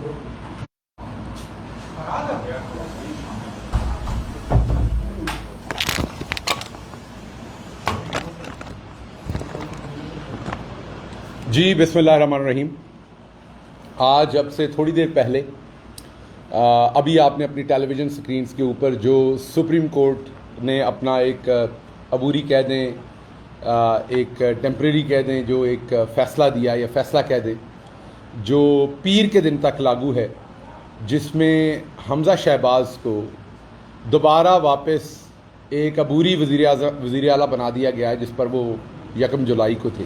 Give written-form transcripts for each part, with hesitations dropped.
جی بسم اللہ الرحمن الرحیم. آج اب سے تھوڑی دیر پہلے ابھی آپ نے اپنی ٹیلی ویژن سکرینز کے اوپر جو سپریم کورٹ نے اپنا ایک عبوری کہہ دیں ایک ٹیمپریری کہہ دیں جو ایک فیصلہ دیا یا فیصلہ کہہ دیں جو پیر کے دن تک لاگو ہے، جس میں حمزہ شہباز کو دوبارہ واپس ایک عبوری وزیر اعلیٰ بنا دیا گیا ہے، جس پر وہ 1 جولائی کو تھے.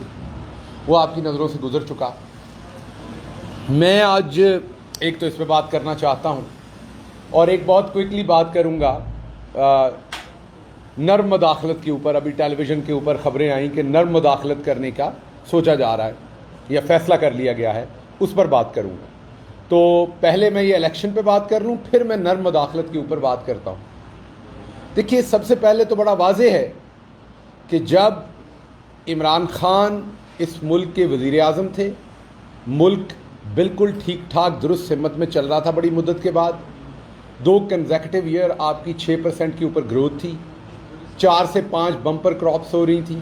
وہ آپ کی نظروں سے گزر چکا. میں آج ایک تو اس پہ بات کرنا چاہتا ہوں اور ایک بہت کوئکلی بات کروں گا نرم مداخلت کے اوپر. ابھی ٹیلی ویژن کے اوپر خبریں آئیں کہ نرم مداخلت کرنے کا سوچا جا رہا ہے یا فیصلہ کر لیا گیا ہے، اس پر بات کروں گا. تو پہلے میں یہ الیکشن پہ بات کر لوں، پھر میں نرم مداخلت کے اوپر بات کرتا ہوں. دیکھیے، سب سے پہلے تو بڑا واضح ہے کہ جب عمران خان اس ملک کے وزیر اعظم تھے، ملک بالکل ٹھیک ٹھاک درست سمت میں چل رہا تھا. بڑی مدت کے بعد 2 کنزیکٹیو ایئر آپ کی 6% کے اوپر گروتھ تھی، 4 سے 5 بمپر کراپس ہو رہی تھیں،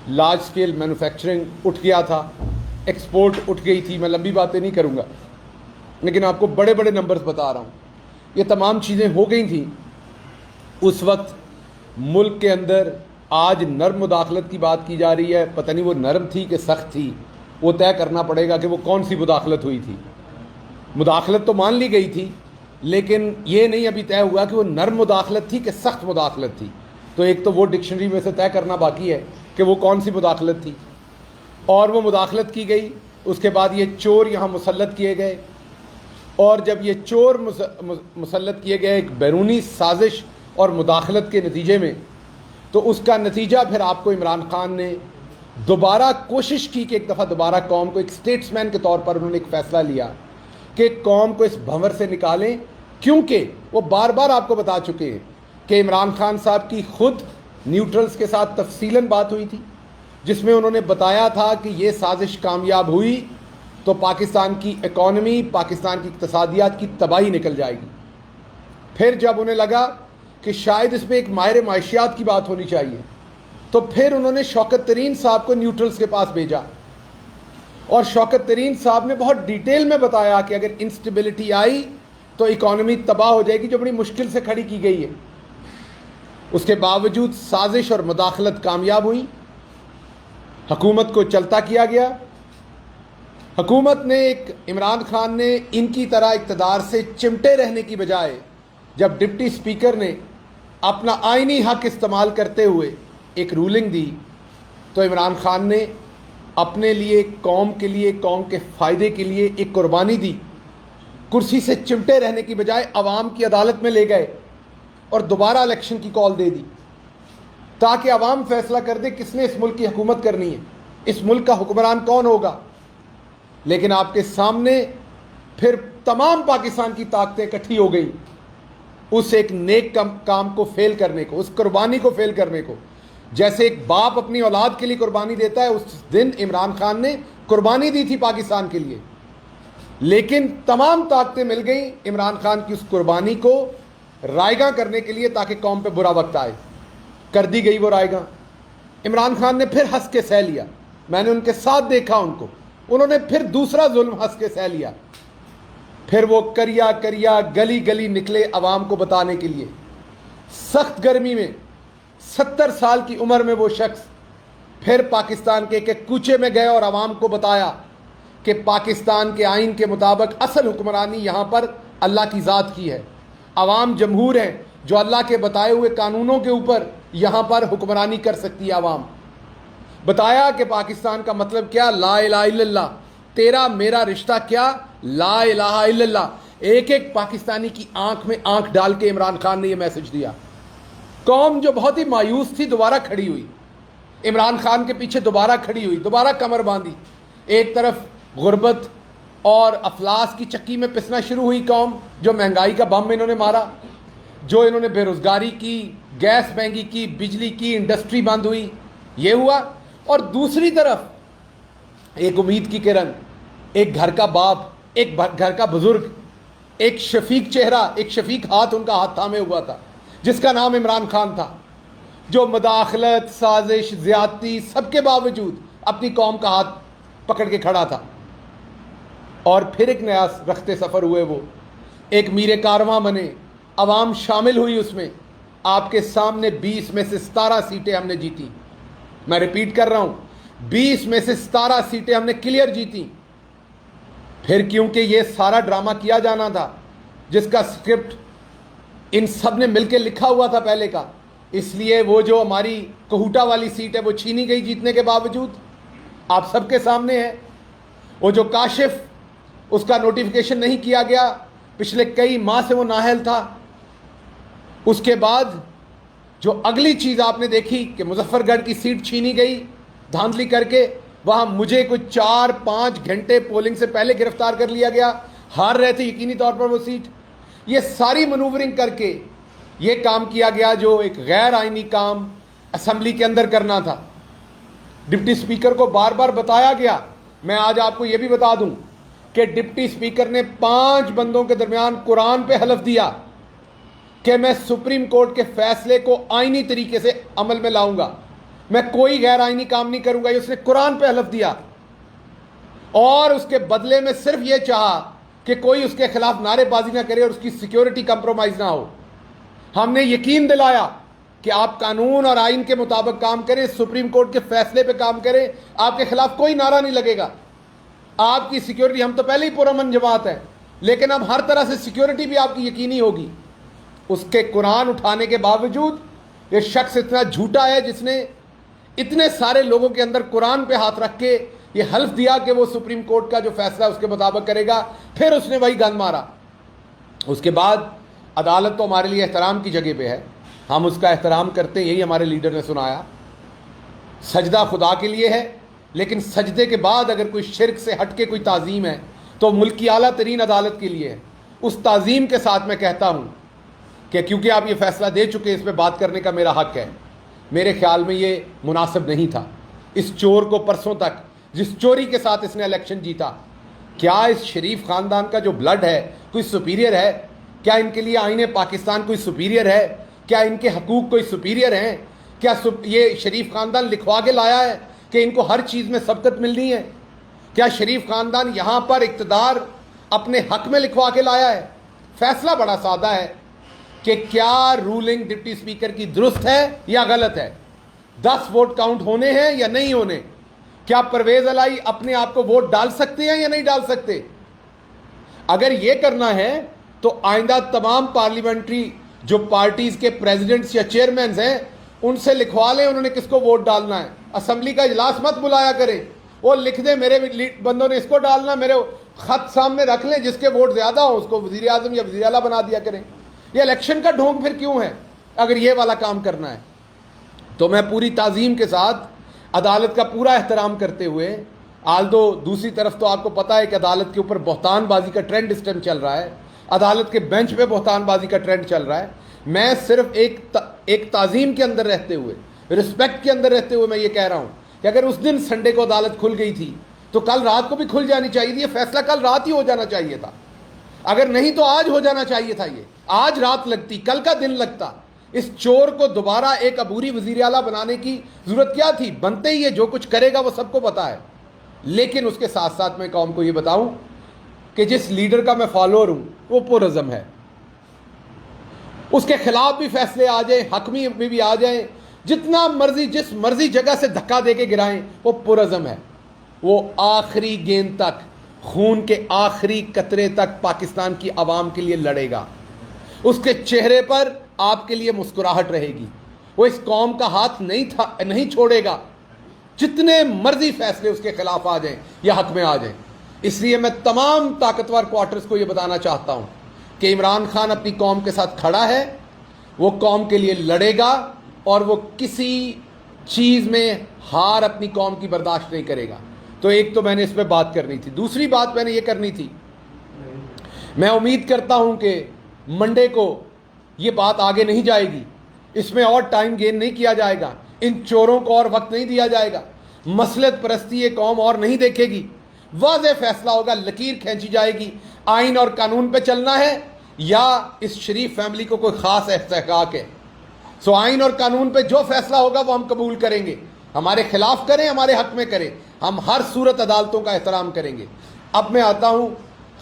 لارج سکیل مینوفیکچرنگ اٹھ گیا تھا، ایکسپورٹ اٹھ گئی تھی. میں لمبی باتیں نہیں کروں گا لیکن آپ کو بڑے بڑے نمبرز بتا رہا ہوں. یہ تمام چیزیں ہو گئی تھیں اس وقت ملک کے اندر. آج نرم مداخلت کی بات کی جا رہی ہے، پتہ نہیں وہ نرم تھی کہ سخت تھی، وہ طے کرنا پڑے گا کہ وہ کون سی مداخلت ہوئی تھی. مداخلت تو مان لی گئی تھی لیکن یہ نہیں ابھی طے ہوا کہ وہ نرم مداخلت تھی کہ سخت مداخلت تھی. تو ایک تو وہ ڈکشنری میں سے طے کرنا باقی ہے کہ وہ کون سی مداخلت تھی. اور وہ مداخلت کی گئی، اس کے بعد یہ چور یہاں مسلط کیے گئے، اور جب یہ چور مسلط کیے گئے ایک بیرونی سازش اور مداخلت کے نتیجے میں، تو اس کا نتیجہ پھر آپ کو عمران خان نے دوبارہ کوشش کی کہ ایک دفعہ دوبارہ قوم کو، ایک اسٹیٹس مین کے طور پر انہوں نے ایک فیصلہ لیا کہ قوم کو اس بھنور سے نکالیں. کیونکہ وہ بار بار آپ کو بتا چکے ہیں کہ عمران خان صاحب کی خود نیوٹرلز کے ساتھ تفصیلاً بات ہوئی تھی، جس میں انہوں نے بتایا تھا کہ یہ سازش کامیاب ہوئی تو پاکستان کی اکانومی، پاکستان کی اقتصادیات کی تباہی نکل جائے گی. پھر جب انہیں لگا کہ شاید اس میں ایک ماہر معاشیات کی بات ہونی چاہیے، تو پھر انہوں نے شوکت ترین صاحب کو نیوٹرلز کے پاس بھیجا، اور شوکت ترین صاحب نے بہت ڈیٹیل میں بتایا کہ اگر انسٹیبلٹی آئی تو اکانومی تباہ ہو جائے گی، جو بڑی مشکل سے کھڑی کی گئی ہے. اس کے باوجود سازش اور مداخلت کامیاب ہوئی، حکومت کو چلتا کیا گیا. حکومت نے عمران خان نے ان کی طرح اقتدار سے چمٹے رہنے کی بجائے جب ڈپٹی اسپیکر نے اپنا آئینی حق استعمال کرتے ہوئے ایک رولنگ دی، تو عمران خان نے اپنے لیے، قوم کے لیے، قوم کے فائدے کے لیے ایک قربانی دی. کرسی سے چمٹے رہنے کی بجائے عوام کی عدالت میں لے گئے اور دوبارہ الیکشن کی کال دے دی تاکہ عوام فیصلہ کر دے کس نے اس ملک کی حکومت کرنی ہے، اس ملک کا حکمران کون ہوگا. لیکن آپ کے سامنے پھر تمام پاکستان کی طاقتیں اکٹھی ہو گئیں اس ایک نیک کام کو فیل کرنے کو، اس قربانی کو فیل کرنے کو. جیسے ایک باپ اپنی اولاد کے لیے قربانی دیتا ہے، اس دن عمران خان نے قربانی دی تھی پاکستان کے لیے، لیکن تمام طاقتیں مل گئیں عمران خان کی اس قربانی کو رائیگاں کرنے کے لیے تاکہ قوم پہ برا وقت آئے. کر دی گئی وہ رائیگاں. عمران خان نے پھر ہنس کے سہ لیا. میں نے ان کے ساتھ دیکھا ان کو، انہوں نے پھر دوسرا ظلم ہنس کے سہ لیا. پھر وہ کریا کریا گلی گلی نکلے عوام کو بتانے کے لیے. سخت گرمی میں 70 سال کی عمر میں وہ شخص پھر پاکستان کے ایک کوچے میں گئے اور عوام کو بتایا کہ پاکستان کے آئین کے مطابق اصل حکمرانی یہاں پر اللہ کی ذات کی ہے. عوام جمہور ہیں جو اللہ کے بتائے ہوئے قانونوں کے اوپر یہاں پر حکمرانی کر سکتی ہے. عوام بتایا کہ پاکستان کا مطلب کیا، لا الہ الا اللہ. تیرا میرا رشتہ کیا، لا الہ الا اللہ. ایک ایک پاکستانی کی آنکھ میں آنکھ ڈال کے عمران خان نے یہ میسج دیا. قوم جو بہت ہی مایوس تھی دوبارہ کھڑی ہوئی، عمران خان کے پیچھے دوبارہ کھڑی ہوئی، دوبارہ کمر باندھی. ایک طرف غربت اور افلاس کی چکی میں پسنا شروع ہوئی قوم، جو مہنگائی کا بم انہوں نے مارا، جو انہوں نے بے روزگاری کی، گیس مہنگی کی، بجلی کی، انڈسٹری بند ہوئی، یہ ہوا. اور دوسری طرف ایک امید کی کرن، ایک گھر کا باپ، ایک گھر کا بزرگ ایک شفیق چہرہ، ایک شفیق ہاتھ ان کا ہاتھ تھامے ہوا تھا جس کا نام عمران خان تھا، جو مداخلت، سازش، زیادتی سب کے باوجود اپنی قوم کا ہاتھ پکڑ کے کھڑا تھا. اور پھر ایک نیا رخت سفر ہوئے، وہ ایک میر کارواں بنے، عوام شامل ہوئی اس میں. آپ کے سامنے 20 میں سے 17 سیٹیں ہم نے جیتی. میں ریپیٹ کر رہا ہوں، 20 میں سے 17 سیٹیں ہم نے کلیئر جیتی. پھر کیونکہ یہ سارا ڈرامہ کیا جانا تھا جس کا اسکرپٹ ان سب نے مل کے لکھا ہوا تھا پہلے کا، اس لیے وہ جو ہماری کہوٹا والی سیٹ ہے وہ چھینی گئی جیتنے کے باوجود. آپ سب کے سامنے ہے. وہ جو کاشف، اس کا نوٹیفیکیشن نہیں کیا گیا، پچھلے کئی ماہ سے وہ نااہل تھا. اس کے بعد جو اگلی چیز آپ نے دیکھی کہ مظفر گڑھ کی سیٹ چھینی گئی دھاندلی کر کے، وہاں مجھے کچھ 4-5 گھنٹے پولنگ سے پہلے گرفتار کر لیا گیا، ہار رہے تھے یقینی طور پر وہ سیٹ. یہ ساری منورنگ کر کے یہ کام کیا گیا جو ایک غیر آئینی کام اسمبلی کے اندر کرنا تھا. ڈپٹی اسپیکر کو بار بار بتایا گیا. میں آج آپ کو یہ بھی بتا دوں کہ ڈپٹی اسپیکر نے 5 بندوں کے درمیان قرآن پہ حلف دیا کہ میں سپریم کورٹ کے فیصلے کو آئینی طریقے سے عمل میں لاؤں گا، میں کوئی غیر آئینی کام نہیں کروں گا. یہ اس نے قرآن پہ حلف دیا اور اس کے بدلے میں صرف یہ چاہا کہ کوئی اس کے خلاف نعرے بازی نہ کرے اور اس کی سیکیورٹی کمپرومائز نہ ہو. ہم نے یقین دلایا کہ آپ قانون اور آئین کے مطابق کام کریں، سپریم کورٹ کے فیصلے پہ کام کریں، آپ کے خلاف کوئی نعرہ نہیں لگے گا. آپ کی سیکیورٹی، ہم تو پہلے ہی پرامن جماعت ہے لیکن اب ہر طرح سے سیکیورٹی بھی آپ کی یقینی ہوگی. اس کے قرآن اٹھانے کے باوجود یہ شخص اتنا جھوٹا ہے جس نے اتنے سارے لوگوں کے اندر قرآن پہ ہاتھ رکھ کے یہ حلف دیا کہ وہ سپریم کورٹ کا جو فیصلہ اس کے مطابق کرے گا، پھر اس نے وہی گند مارا. اس کے بعد عدالت تو ہمارے لیے احترام کی جگہ پہ ہے، ہم اس کا احترام کرتے ہیں، یہی ہمارے لیڈر نے سنایا. سجدہ خدا کے لیے ہے، لیکن سجدے کے بعد اگر کوئی شرک سے ہٹ کے کوئی تعظیم ہے تو ملک کی اعلیٰ ترین عدالت کے لیے ہے. اس تعظیم کے ساتھ میں کہتا ہوں کہ کیونکہ آپ یہ فیصلہ دے چکے، اس پہ بات کرنے کا میرا حق ہے. میرے خیال میں یہ مناسب نہیں تھا. اس چور کو پرسوں تک جس چوری کے ساتھ اس نے الیکشن جیتا، کیا اس شریف خاندان کا جو بلڈ ہے کوئی سپیریئر ہے؟ کیا ان کے لیے آئین پاکستان کوئی سپیریئر ہے؟ کیا ان کے حقوق کوئی سپیریئر ہیں؟ کیا یہ شریف خاندان لکھوا کے لایا ہے کہ ان کو ہر چیز میں سبقت ملنی ہے؟ کیا شریف خاندان یہاں پر اقتدار اپنے حق میں لکھوا کے لایا ہے؟ فیصلہ بڑا سادہ ہے کہ کیا رولنگ ڈپٹی اسپیکر کی درست ہے یا غلط ہے. 10 ووٹ کاؤنٹ ہونے ہیں یا نہیں ہونے؟ کیا پرویز الہی اپنے آپ کو ووٹ ڈال سکتے ہیں یا نہیں ڈال سکتے؟ اگر یہ کرنا ہے تو آئندہ تمام پارلیمنٹری جو پارٹیز کے پریزیڈنٹس یا چیئرمینز ہیں ان سے لکھوا لیں انہوں نے کس کو ووٹ ڈالنا ہے. اسمبلی کا اجلاس مت بلایا کریں، وہ لکھ دیں میرے بندوں نے اس کو ڈالنا، میرے خط سامنے رکھ لیں، جس کے ووٹ زیادہ ہوں اس کو وزیر اعظم یا وزیر اعلیٰ بنا دیا کریں. یہ الیکشن کا ڈھونگ پھر کیوں ہے اگر یہ والا کام کرنا ہے؟ تو میں پوری تعظیم کے ساتھ عدالت کا پورا احترام کرتے ہوئے، آلدو دوسری طرف تو آپ کو پتہ ہے کہ عدالت کے اوپر بہتان بازی کا ٹرینڈ اس ٹائم چل رہا ہے، عدالت کے بینچ پہ بہتان بازی کا ٹرینڈ چل رہا ہے. میں صرف ایک تعظیم کے اندر رہتے ہوئے، رسپیکٹ کے اندر رہتے ہوئے میں یہ کہہ رہا ہوں کہ اگر اس دن سنڈے کو عدالت کھل گئی تھی تو کل رات کو بھی کھل جانی چاہیے تھی. یہ فیصلہ کل رات ہی ہو جانا چاہیے تھا، اگر نہیں تو آج ہو جانا چاہیے تھا. یہ آج رات لگتی، کل کا دن لگتا. اس چور کو دوبارہ ایک عبوری وزیر اعلیٰ بنانے کی ضرورت کیا تھی؟ بنتے ہی ہے، جو کچھ کرے گا وہ سب کو پتا ہے. لیکن اس کے ساتھ ساتھ میں قوم کو یہ بتاؤں کہ جس لیڈر کا میں فالوور ہوں وہ پرعزم ہے. اس کے خلاف بھی فیصلے آ جائیں، حق میں بھی آ جائیں، جتنا مرضی جس مرضی جگہ سے دھکا دے کے گرائیں، وہ پرعزم ہے. وہ آخری گیند تک، خون کے آخری قطرے تک پاکستان کی عوام کے لیے لڑے گا. اس کے چہرے پر آپ کے لیے مسکراہٹ رہے گی. وہ اس قوم کا ہاتھ نہیں چھوڑے گا، جتنے مرضی فیصلے اس کے خلاف آ جائیں یا حق میں آ جائیں. اس لیے میں تمام طاقتور کوارٹرز کو یہ بتانا چاہتا ہوں کہ عمران خان اپنی قوم کے ساتھ کھڑا ہے، وہ قوم کے لیے لڑے گا اور وہ کسی چیز میں ہار اپنی قوم کی برداشت نہیں کرے گا. تو ایک تو میں نے اس پہ بات کرنی تھی. دوسری بات میں نے یہ کرنی تھی، میں امید کرتا ہوں کہ منڈے کو یہ بات آگے نہیں جائے گی، اس میں اور ٹائم گین نہیں کیا جائے گا، ان چوروں کو اور وقت نہیں دیا جائے گا، مصلحت پرستی یہ قوم اور نہیں دیکھے گی. واضح فیصلہ ہوگا, لکیر کھینچی جائے گی, آئین اور قانون پہ چلنا ہے یا اس شریف فیملی کو کوئی خاص استحقاق ہے. سو آئین اور قانون پہ جو فیصلہ ہوگا وہ ہم قبول کریں گے, ہمارے خلاف کریں ہمارے حق میں کریں, ہم ہر صورت عدالتوں کا احترام کریں گے. اب میں آتا ہوں,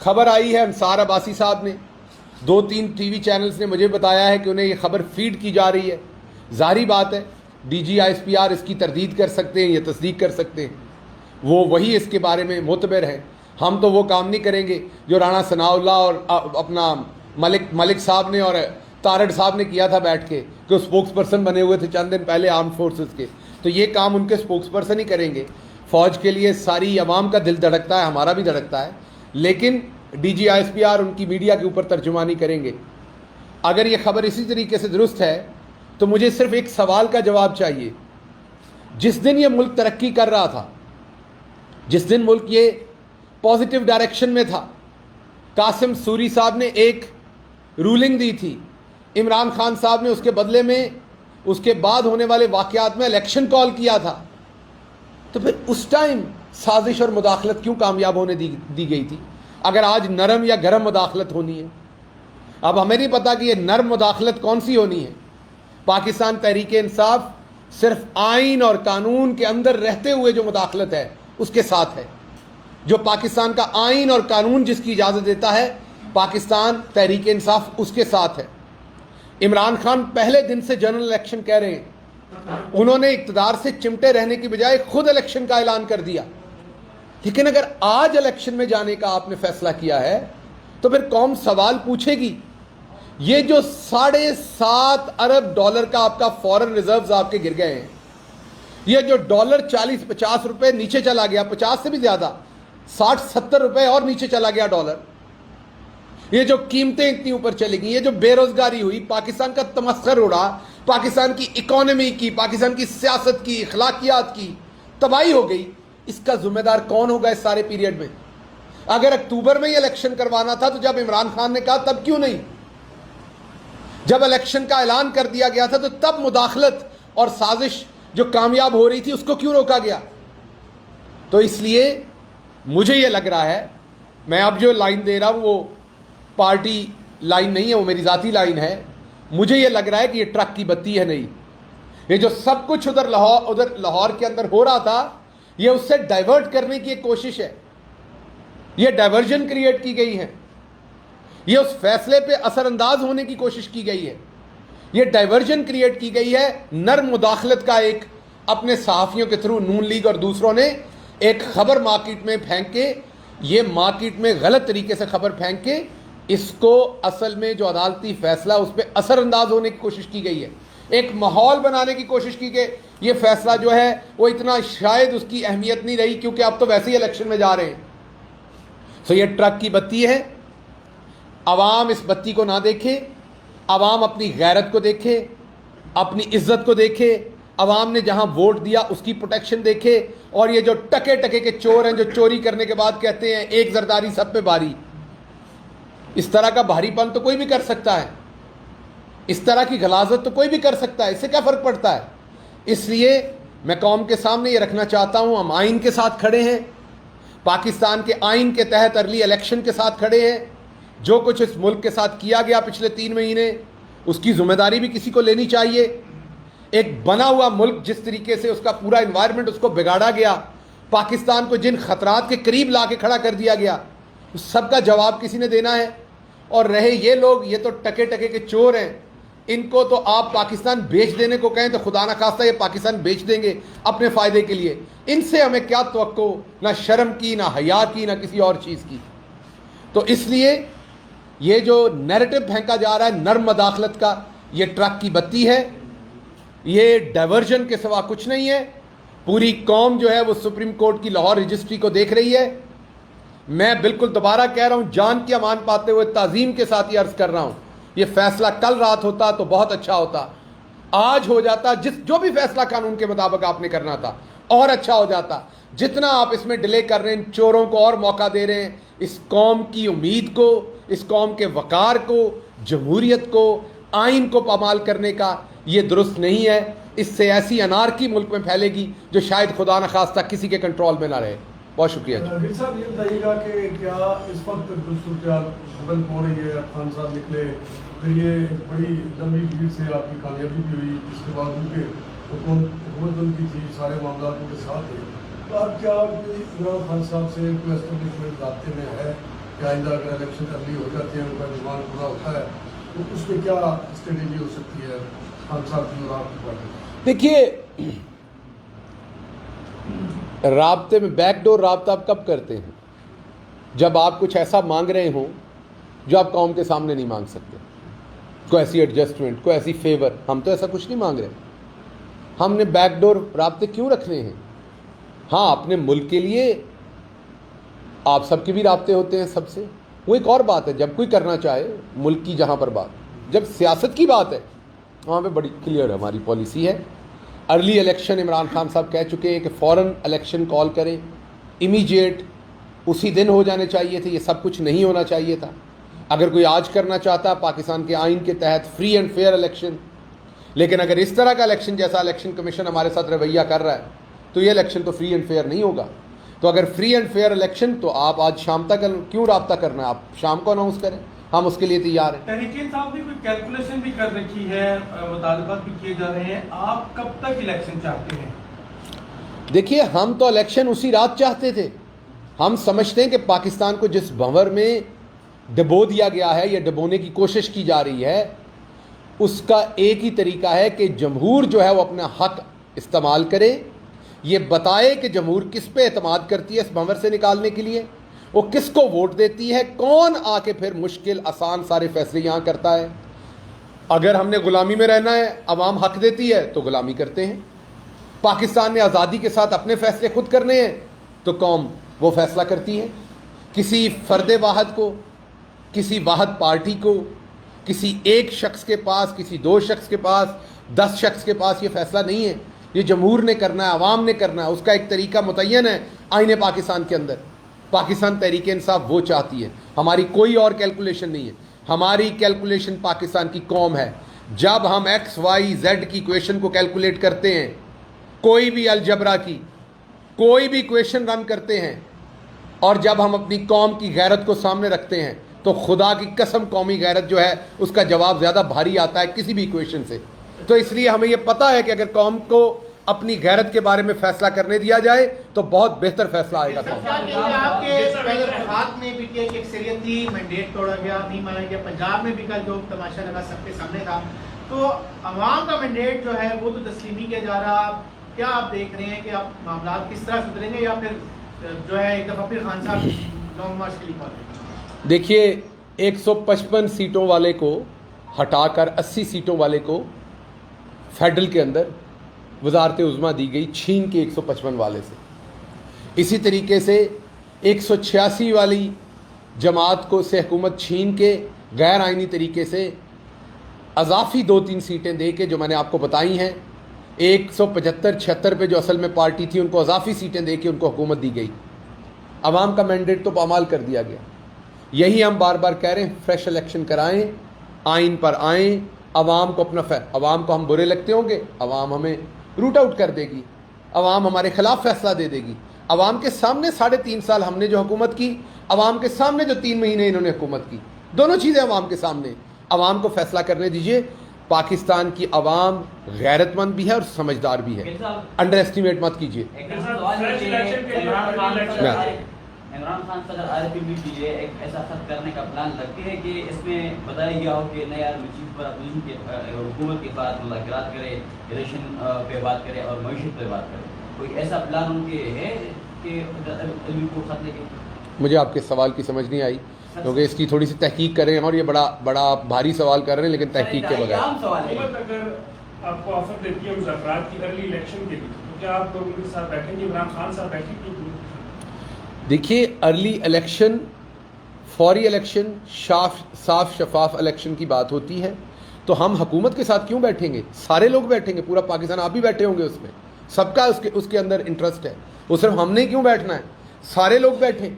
خبر آئی ہے انصار عباسی صاحب نے, 2-3 ٹی وی چینلز نے مجھے بتایا ہے کہ انہیں یہ خبر فیڈ کی جا رہی ہے. ظاہری بات ہے ڈی جی ISPR اس کی تردید کر سکتے ہیں یا تصدیق کر سکتے ہیں, وہ وہی اس کے بارے میں معتبر ہیں. ہم تو وہ کام نہیں کریں گے جو رانا ثناء اللہ اور اپنا ملک صاحب نے اور تارڑ صاحب نے کیا تھا بیٹھ کے, کہ اسپوکس پرسن بنے ہوئے تھے چند دن پہلے آرم فورسز کے. تو یہ کام ان کے اسپوکس پرسن ہی کریں گے. فوج کے لیے ساری عوام کا دل دھڑکتا ہے, ہمارا بھی دھڑکتا ہے, لیکن ڈی جی ISPR ان کی میڈیا کے اوپر ترجمانی کریں گے. اگر یہ خبر اسی طریقے سے درست ہے تو مجھے صرف ایک سوال کا جواب چاہیے. جس دن یہ ملک ترقی کر رہا تھا, جس دن ملک یہ پازیٹیو ڈائریکشن میں تھا, قاسم سوری صاحب نے ایک رولنگ دی تھی, عمران خان صاحب نے اس کے بدلے میں اس کے بعد ہونے والے واقعات میں الیکشن کال کیا تھا, تو پھر اس ٹائم سازش اور مداخلت کیوں کامیاب ہونے دی گئی تھی, اگر آج نرم یا گرم مداخلت ہونی ہے؟ اب ہمیں نہیں پتا کہ یہ نرم مداخلت کون سی ہونی ہے. پاکستان تحریک انصاف صرف آئین اور قانون کے اندر رہتے ہوئے جو مداخلت ہے اس کے ساتھ ہے. جو پاکستان کا آئین اور قانون جس کی اجازت دیتا ہے, پاکستان تحریک انصاف اس کے ساتھ ہے. عمران خان پہلے دن سے جنرل الیکشن کہہ رہے ہیں, انہوں نے اقتدار سے چمٹے رہنے کی بجائے خود الیکشن کا اعلان کر دیا. لیکن اگر آج الیکشن میں جانے کا آپ نے فیصلہ کیا ہے تو پھر قوم سوال پوچھے گی, یہ جو $7.5 ارب کا آپ کا فورن ریزروز آپ کے گر گئے ہیں, یہ جو ڈالر 40-50 روپے نیچے چلا گیا, 50 سے بھی زیادہ, 60-70 روپے اور نیچے چلا گیا ڈالر, یہ جو قیمتیں اتنی اوپر چلی گئی, یہ جو بے روزگاری ہوئی, پاکستان کا تمسخر اڑا, پاکستان کی اکانومی کی, پاکستان کی سیاست کی, اخلاقیات کی تباہی ہو گئی, اس کا ذمہ دار کون ہوگا اس سارے پیریڈ میں؟ اگر اکتوبر میں یہ الیکشن کروانا تھا تو جب عمران خان نے کہا تب کیوں نہیں؟ جب الیکشن کا اعلان کر دیا گیا تھا تو تب مداخلت اور سازش جو کامیاب ہو رہی تھی اس کو کیوں روکا گیا؟ تو اس لیے مجھے یہ لگ رہا ہے, میں اب جو لائن دے رہا ہوں وہ پارٹی لائن نہیں ہے, وہ میری ذاتی لائن ہے, مجھے یہ لگ رہا ہے کہ یہ ٹرک کی بتی ہے نہیں. یہ جو سب کچھ ادھر لاہور کے اندر ہو رہا تھا, یہ اس سے ڈائیورٹ کرنے کی ایک کوشش ہے, یہ ڈائیورژن کریٹ کی گئی ہے, یہ اس فیصلے پہ اثر انداز ہونے کی کوشش کی گئی ہے, یہ ڈائیورژن کریٹ کی گئی ہے نرم مداخلت کا. ایک اپنے صحافیوں کے تھرو نون لیگ اور دوسروں نے ایک خبر مارکیٹ میں پھینک کے, یہ مارکیٹ میں غلط طریقے سے خبر پھینک کے اس کو اصل میں جو عدالتی فیصلہ اس پہ اثر انداز ہونے کی کوشش کی گئی ہے, ایک ماحول بنانے کی کوشش کی کہ یہ فیصلہ جو ہے وہ اتنا شاید اس کی اہمیت نہیں رہی کیونکہ اب تو ویسے ہی الیکشن میں جا رہے ہیں. سو یہ ٹرک کی بتی ہے, عوام اس بتی کو نہ دیکھے, عوام اپنی غیرت کو دیکھے, اپنی عزت کو دیکھے, عوام نے جہاں ووٹ دیا اس کی پروٹیکشن دیکھے, اور یہ جو ٹکے ٹکے کے چور ہیں جو چوری کرنے کے بعد کہتے ہیں ایک زرداری سب پہ بھاری, اس طرح کا بھاری پن تو کوئی بھی کر سکتا ہے, اس طرح کی غلاظت تو کوئی بھی کر سکتا ہے, اس سے کیا فرق پڑتا ہے؟ اس لیے میں قوم کے سامنے یہ رکھنا چاہتا ہوں, ہم آئین کے ساتھ کھڑے ہیں, پاکستان کے آئین کے تحت ارلی الیکشن کے ساتھ کھڑے ہیں. جو کچھ اس ملک کے ساتھ کیا گیا پچھلے 3 مہینے, اس کی ذمہ داری بھی کسی کو لینی چاہیے. ایک بنا ہوا ملک جس طریقے سے اس کا پورا انوائرمنٹ اس کو بگاڑا گیا, پاکستان کو جن خطرات کے قریب لا کے کھڑا کر دیا گیا, اس سب کا جواب کسی نے دینا ہے. اور رہے یہ لوگ, یہ تو ٹکے ٹکے کے چور ہیں, ان کو تو آپ پاکستان بیچ دینے کو کہیں تو خدا نہ خواستہ یہ پاکستان بیچ دیں گے اپنے فائدے کے لیے. ان سے ہمیں کیا توقع, نہ شرم کی, نہ حیا کی, نہ کسی اور چیز کی. تو اس لیے یہ جو نیریٹو پھینکا جا رہا ہے نرم مداخلت کا, یہ ٹرک کی بتی ہے, یہ ڈائیورژن کے سوا کچھ نہیں ہے. پوری قوم جو ہے وہ سپریم کورٹ کی لاہور رجسٹری کو دیکھ رہی ہے. میں بالکل دوبارہ کہہ رہا ہوں, جان کی امان پاتے ہوئے تعظیم کے ساتھ یہ عرض کر رہا ہوں, یہ فیصلہ کل رات ہوتا تو بہت اچھا ہوتا, آج ہو جاتا, جو بھی فیصلہ قانون کے مطابق آپ نے کرنا تھا اور اچھا ہو جاتا. جتنا آپ اس میں ڈیلے کر رہے ہیں, چوروں کو اور موقع دے رہے ہیں, اس قوم کی امید کو, اس قوم کے وقار کو, جمہوریت کو, آئین کو پامال کرنے کا, یہ درست نہیں ہے. اس سے ایسی انارکی ملک میں پھیلے گی جو شاید خدا نخواستہ کسی کے کنٹرول میں نہ رہے. بہت شکریہ جی. گر صاحب یہ بتائیے گا کہ کیا اس وقت صورتحال بدل ہو رہی ہے، خان صاحب نکلے پھر یہ بڑی لمبی بھیڑ سے آپ کی کامیابی بھی ہوئی، اس کے بعد ان کے حکومت ان کی تھی، سارے معاملات ان کے ساتھ تھے، تو اب کیا عمران خان صاحب سے کوئی اسٹیبلشمنٹ رابطے میں ہے کہ آئندہ اگر الیکشن ارلی ہو جاتے ہیں، ان کا ایمان پورا ہوتا ہے، تو اس میں کیا اسٹریٹجی ہو سکتی ہے خان صاحب کی اور آپ کی پارٹی کی؟ دیکھیے، رابطے میں بیک ڈور رابطہ آپ کب کرتے ہیں؟ جب آپ کچھ ایسا مانگ رہے ہوں جو آپ قوم کے سامنے نہیں مانگ سکتے، کوئی ایسی ایڈجسٹمنٹ، کوئی ایسی فیور. ہم تو ایسا کچھ نہیں مانگ رہے. ہم نے بیک ڈور رابطے کیوں رکھنے ہیں؟ ہاں، اپنے ملک کے لیے آپ سب کے بھی رابطے ہوتے ہیں سب سے، وہ ایک اور بات ہے. جب کوئی کرنا چاہے ملک کی جہاں پر بات، جب سیاست کی بات ہے وہاں پہ بڑی کلیئر ہماری پالیسی ہے. ارلی الیکشن عمران خان صاحب کہہ چکے ہیں کہ فوراً الیکشن کال کریں، امیجیٹ، اسی دن ہو جانے چاہیے تھے. یہ سب کچھ نہیں ہونا چاہیے تھا. اگر کوئی آج کرنا چاہتا ہے پاکستان کے آئین کے تحت فری اینڈ فیئر الیکشن، لیکن اگر اس طرح کا الیکشن جیسا الیکشن کمیشن ہمارے ساتھ رویہ کر رہا ہے تو یہ الیکشن تو فری اینڈ فیئر نہیں ہوگا. تو اگر فری اینڈ فیئر الیکشن تو آپ آج شام تک کیوں رابطہ کرنا ہے؟ آپ شام کو اناؤنس کریں، ہم اس کے لیے تیار ہیں. تحریک انصاف نے کوئی کیلکولیشن بھی کر رکھی ہے، مطالبات بھی کیے جا رہے ہیں، آپ کب تک الیکشن چاہتے ہیں؟ دیکھیے، ہم تو الیکشن اسی رات چاہتے تھے. ہم سمجھتے ہیں کہ پاکستان کو جس بھنور میں ڈبو دیا گیا ہے یا ڈبونے کی کوشش کی جا رہی ہے، اس کا ایک ہی طریقہ ہے کہ جمہور جو ہے وہ اپنا حق استعمال کرے، یہ بتائے کہ جمہور کس پہ اعتماد کرتی ہے اس بھنور سے نکالنے کے لیے، وہ کس کو ووٹ دیتی ہے، کون آ کے پھر مشکل آسان سارے فیصلے یہاں کرتا ہے. اگر ہم نے غلامی میں رہنا ہے، عوام حق دیتی ہے تو غلامی کرتے ہیں. پاکستان نے آزادی کے ساتھ اپنے فیصلے خود کرنے ہیں تو قوم وہ فیصلہ کرتی ہے. کسی فرد واحد کو، کسی واحد پارٹی کو، کسی ایک شخص کے پاس، کسی دو شخص کے پاس، 10 شخص کے پاس یہ فیصلہ نہیں ہے. یہ جمہور نے کرنا ہے، عوام نے کرنا ہے. اس کا ایک طریقہ متعین ہے آئین پاکستان کے اندر. پاکستان تحریک انصاف وہ چاہتی ہے، ہماری کوئی اور کیلکولیشن نہیں ہے. ہماری کیلکولیشن پاکستان کی قوم ہے. جب ہم ایکس وائی زیڈ کی کویشن کو کیلکولیٹ کرتے ہیں، کوئی بھی الجبرا کی کوئی بھی کویشن رن کرتے ہیں، اور جب ہم اپنی قوم کی غیرت کو سامنے رکھتے ہیں تو خدا کی قسم قومی غیرت جو ہے اس کا جواب زیادہ بھاری آتا ہے کسی بھی کویشن سے. تو اس لیے ہمیں یہ پتہ ہے کہ اگر قوم کو اپنی غیرت کے بارے میں فیصلہ کرنے دیا جائے تو بہت بہتر فیصلہ آئے گا. آپ کے ہاتھ میں پی ٹی آئی کی اکثریت تھی، مینڈیٹ توڑا گیا، نہیں مانا گیا. پنجاب میں بھی کل جو تماشا لگا سب کے سامنے تھا، تو عوام کا مینڈیٹ جو ہے وہ تو تسلیم ہی کیا جا رہا. کیا آپ دیکھ رہے ہیں کہ آپ معاملات کس طرح سدھریں گے، یا پھر جو ہے ایک دفعہ پھر خان صاحب لانگ مارچ کے لیے پہنچیں؟ دیکھیے، 155 سیٹوں والے کو ہٹا کر 80 سیٹوں والے کو فیڈرل کے اندر وزارت عظمیٰ دی گئی، چھین کے 155 والے سے. اسی طریقے سے 186 والی جماعت کو سے حکومت چھین کے غیر آئینی طریقے سے اضافی 2-3 سیٹیں دے کے، جو میں نے آپ کو بتائی ہیں، 175-76 پہ جو اصل میں پارٹی تھی ان کو اضافی سیٹیں دے کے ان کو حکومت دی گئی. عوام کا مینڈیٹ تو پامال کر دیا گیا. یہی ہم بار بار کہہ رہے ہیں، فریش الیکشن کرائیں، آئین پر آئیں، عوام کو اپنا عوام کو ہم برے لگتے ہوں گے، عوام ہمیں روٹ آؤٹ کر دے گی، عوام ہمارے خلاف فیصلہ دے دے گی. عوام کے سامنے 3.5 سال ہم نے جو حکومت کی، عوام کے سامنے جو 3 مہینے انہوں نے حکومت کی، دونوں چیزیں عوام کے سامنے. عوام کو فیصلہ کرنے دیجیے. پاکستان کی عوام غیرت مند بھی ہے اور سمجھدار بھی ہے، انڈر ایسٹیمیٹ مت کیجیے. عمران خان صدر RPP کے لیے ایک ایسا خط کرنے کا پلان رکھتی ہے کہ اس میں بتایا گیا ہو کہ نیا چیف پر اپوزیشن کے حکومت کے ساتھ مذاکرات کرے، الیکشن پہ بات کرے اور معیشت پہ بات کرے. کوئی ایسا پلان ان کے ہے کہ علمی کو خط لے کے؟ مجھے آپ کے سوال کی سمجھ نہیں آئی، کیونکہ اس کی تھوڑی سی تحقیق کریں، اور یہ بڑا بھاری سوال کر رہے ہیں لیکن تحقیق کے بغیر. اگر آپ کو آفر دیتی ہے مذاکرات کی ارلی الیکشن کے لیے، تو کیا آپ لوگ ان کے ساتھ بیٹھیں گے؟ عمران خان صاحب بیٹھیں گے؟ دیکھیے، ارلی الیکشن، فوری الیکشن، صاف شفاف الیکشن کی بات ہوتی ہے تو ہم حکومت کے ساتھ کیوں بیٹھیں گے؟ سارے لوگ بیٹھیں گے، پورا پاکستان، آپ بھی بیٹھے ہوں گے، اس میں سب کا اس کے اندر انٹرسٹ ہے. وہ صرف ہم نے کیوں بیٹھنا ہے؟ سارے لوگ بیٹھیں،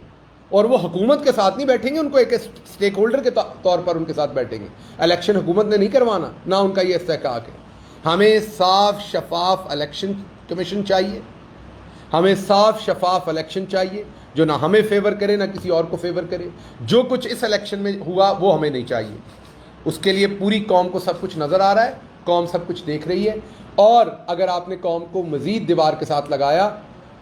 اور وہ حکومت کے ساتھ نہیں بیٹھیں گے، ان کو ایک اسٹیک ہولڈر کے طور پر ان کے ساتھ بیٹھیں گے. الیکشن حکومت نے نہیں کروانا، نہ ان کا یہ استحقاق ہے. ہمیں صاف شفاف الیکشن کمیشن چاہیے ہمیں صاف شفاف الیکشن چاہیے جو نہ ہمیں فیور کرے نہ کسی اور کو فیور کرے. جو کچھ اس الیکشن میں ہوا وہ ہمیں نہیں چاہیے. اس کے لیے پوری قوم کو سب کچھ نظر آ رہا ہے, قوم سب کچھ دیکھ رہی ہے, اور اگر آپ نے قوم کو مزید دیوار کے ساتھ لگایا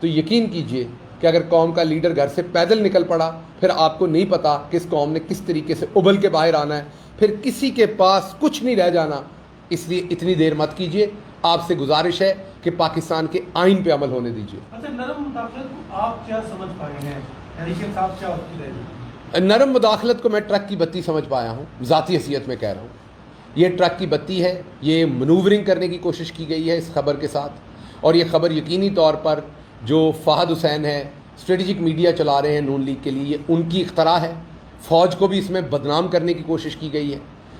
تو یقین کیجئے کہ اگر قوم کا لیڈر گھر سے پیدل نکل پڑا پھر آپ کو نہیں پتا کہ اس قوم نے کس طریقے سے ابل کے باہر آنا ہے, پھر کسی کے پاس کچھ نہیں رہ جانا. اس لیے اتنی دیر مت کیجئے. آپ سے گزارش ہے کہ پاکستان کے آئین پہ عمل ہونے دیجئے. اچھا, نرم مداخلت کو آپ کیا سمجھ پائے ہیں؟ طریقے صاحب کیا اس کی رہے؟ نرم مداخلت کو میں ٹرک کی بتی سمجھ پایا ہوں, ذاتی حیثیت میں کہہ رہا ہوں. یہ ٹرک کی بتی ہے, یہ منوورنگ کرنے کی کوشش کی گئی ہے اس خبر کے ساتھ, اور یہ خبر یقینی طور پر جو فہد حسین ہے اسٹریٹجک میڈیا چلا رہے ہیں نون لیگ کے لیے, یہ ان کی اختراع ہے. فوج کو بھی اس میں بدنام کرنے کی کوشش کی گئی ہے.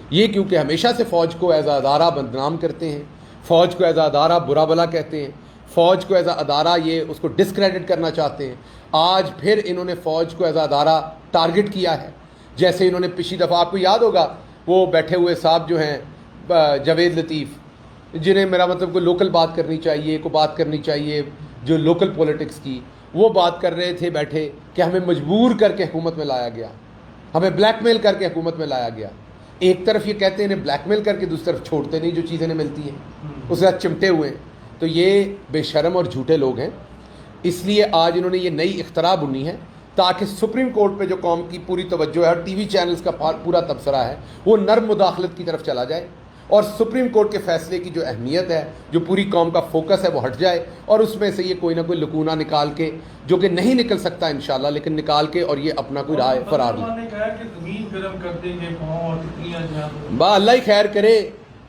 یہ کیونکہ ہمیشہ سے فوج کو ایز اے ادارہ بدنام کرتے ہیں, فوج کو ایز اے ادارہ برا بلا کہتے ہیں, فوج کو ایز اے ادارہ یہ اس کو ڈسکریڈٹ کرنا چاہتے ہیں. آج پھر انہوں نے فوج کو ایز اے ادارہ ٹارگٹ کیا ہے, جیسے انہوں نے پچھلی دفعہ, آپ کو یاد ہوگا وہ بیٹھے ہوئے صاحب جو ہیں جاوید لطیف, جنہیں میرا مطلب کوئی لوکل بات کرنی چاہیے, کو بات کرنی چاہیے جو لوکل پولیٹکس کی, وہ بات کر رہے تھے بیٹھے کہ ہمیں مجبور کر کے حکومت میں لایا گیا, ہمیں بلیک میل کر کے حکومت میں لایا گیا. ایک طرف یہ کہتے ہیں انہیں بلیک میل کر کے, دوسری طرف چھوڑتے نہیں جو چیزیں انہیں ملتی ہیں, اس کے ساتھ چمٹے ہوئے ہیں. تو یہ بے شرم اور جھوٹے لوگ ہیں. اس لیے آج انہوں نے یہ نئی اختراع بنی ہے تاکہ سپریم کورٹ پہ جو قوم کی پوری توجہ ہے اور ٹی وی چینلز کا پورا تبصرہ ہے وہ نرم مداخلت کی طرف چلا جائے, اور سپریم کورٹ کے فیصلے کی جو اہمیت ہے, جو پوری قوم کا فوکس ہے, وہ ہٹ جائے, اور اس میں سے یہ کوئی نہ کوئی لکونہ نکال کے, جو کہ نہیں نکل سکتا انشاءاللہ, لیکن نکال کے اور یہ اپنا کوئی رائے فرار لے. نے کہا کہ زمین گرم کر دیں گے اور کتنیاں جہاں با اللہ ہی خیر کرے.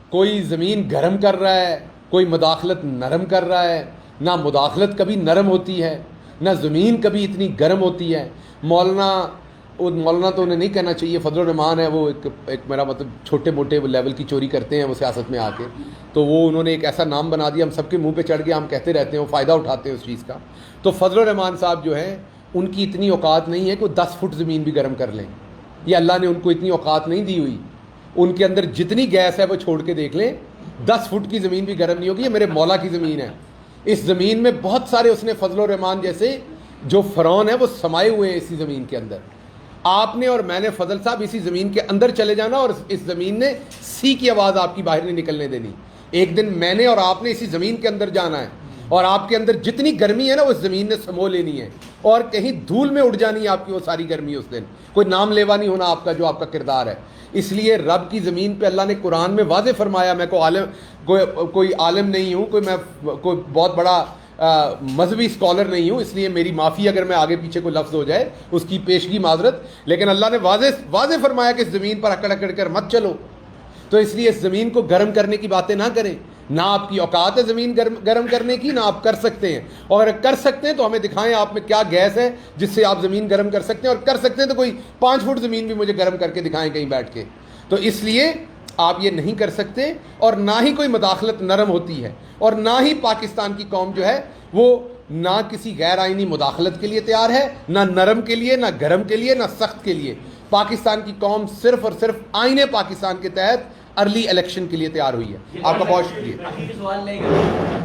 کوئی زمین گرم کر رہا ہے, کوئی مداخلت نرم کر رہا ہے. نہ مداخلت کبھی نرم ہوتی ہے, نہ زمین کبھی اتنی گرم ہوتی ہے. مولانا تو انہیں نہیں کہنا چاہیے, فضل الرحمان ہے وہ, ایک میرا مطلب چھوٹے موٹے لیول کی چوری کرتے ہیں وہ سیاست میں آ کے, تو وہ انہوں نے ایک ایسا نام بنا دیا, ہم سب کے منہ پہ چڑھ گیا, ہم کہتے رہتے ہیں, وہ فائدہ اٹھاتے ہیں اس چیز کا. تو فضل الرحمان صاحب جو ہیں ان کی اتنی اوقات نہیں ہے کہ وہ 10 فٹ زمین بھی گرم کر لیں. یہ اللہ نے ان کو اتنی اوقات نہیں دی ہوئی. ان کے اندر جتنی گیس ہے وہ چھوڑ کے دیکھ لیں, 10 فٹ کی زمین بھی گرم نہیں ہوگی. یہ میرے مولا کی زمین ہے. اس زمین میں بہت سارے اس نے فضل الرحمان جیسے جو فرعون ہیں وہ سمائے ہوئے ہیں اسی زمین کے اندر. آپ نے اور میں نے فضل صاحب اسی زمین کے اندر چلے جانا, اور اس زمین نے سی کی آواز آپ کی باہر نہیں نکلنے دینی. ایک دن میں نے اور آپ نے اسی زمین کے اندر جانا ہے, اور آپ کے اندر جتنی گرمی ہے نا وہ اس زمین نے سمو لینی ہے, اور کہیں دھول میں اڑ جانی ہے آپ کی وہ ساری گرمی اس دن. کوئی نام لیوا نہیں ہونا آپ کا جو آپ کا کردار ہے. اس لیے رب کی زمین پہ اللہ نے قرآن میں واضح فرمایا, میں کوئی عالم نہیں ہوں, کوئی بہت بڑا مذہبی اسکالر نہیں ہوں, اس لیے میری معافی اگر میں آگے پیچھے کوئی لفظ ہو جائے, اس کی پیشگی معذرت. لیکن اللہ نے واضح فرمایا کہ اس زمین پر اکڑ اکڑ کر مت چلو. تو اس لیے اس زمین کو گرم کرنے کی باتیں نہ کریں. نہ آپ کی اوقات ہے زمین گرم کرنے کی, نہ آپ کر سکتے ہیں. اور اگر کر سکتے ہیں تو ہمیں دکھائیں آپ میں کیا گیس ہے جس سے آپ زمین گرم کر سکتے ہیں, اور کر سکتے ہیں تو کوئی 5 فٹ زمین بھی مجھے گرم کر کے دکھائیں کہیں بیٹھ کے. تو اس لیے آپ یہ نہیں کر سکتے, اور نہ ہی کوئی مداخلت نرم ہوتی ہے, اور نہ ہی پاکستان کی قوم جو ہے وہ نہ کسی غیر آئینی مداخلت کے لیے تیار ہے, نہ نرم کے لیے, نہ گرم کے لیے, نہ سخت کے لیے. پاکستان کی قوم صرف اور صرف آئین پاکستان کے تحت ارلی الیکشن کے لیے تیار ہوئی ہے. آپ کا بہت شکریہ. سوال لے گا